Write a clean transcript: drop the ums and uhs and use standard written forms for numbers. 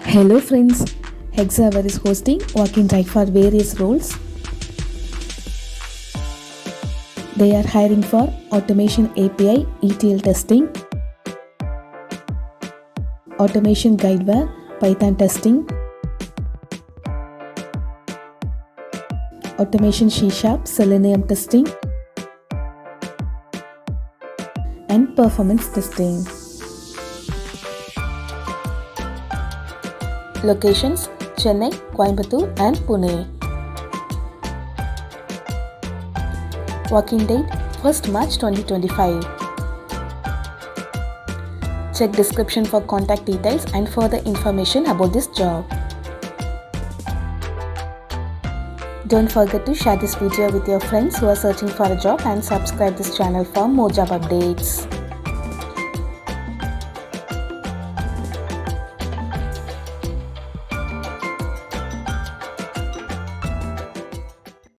Hello friends, Hexaware is hosting walk-in drive for various roles. They are hiring for Automation API ETL Testing, Automation Guidewire Python Testing, Automation C# Selenium Testing, and Performance Testing. Locations: Chennai, Coimbatore and Pune. Working date: 1st March 2025. Check description for contact details and further information about this job. Don't forget to share this video with your friends who are searching for a job and subscribe this channel for more job updates.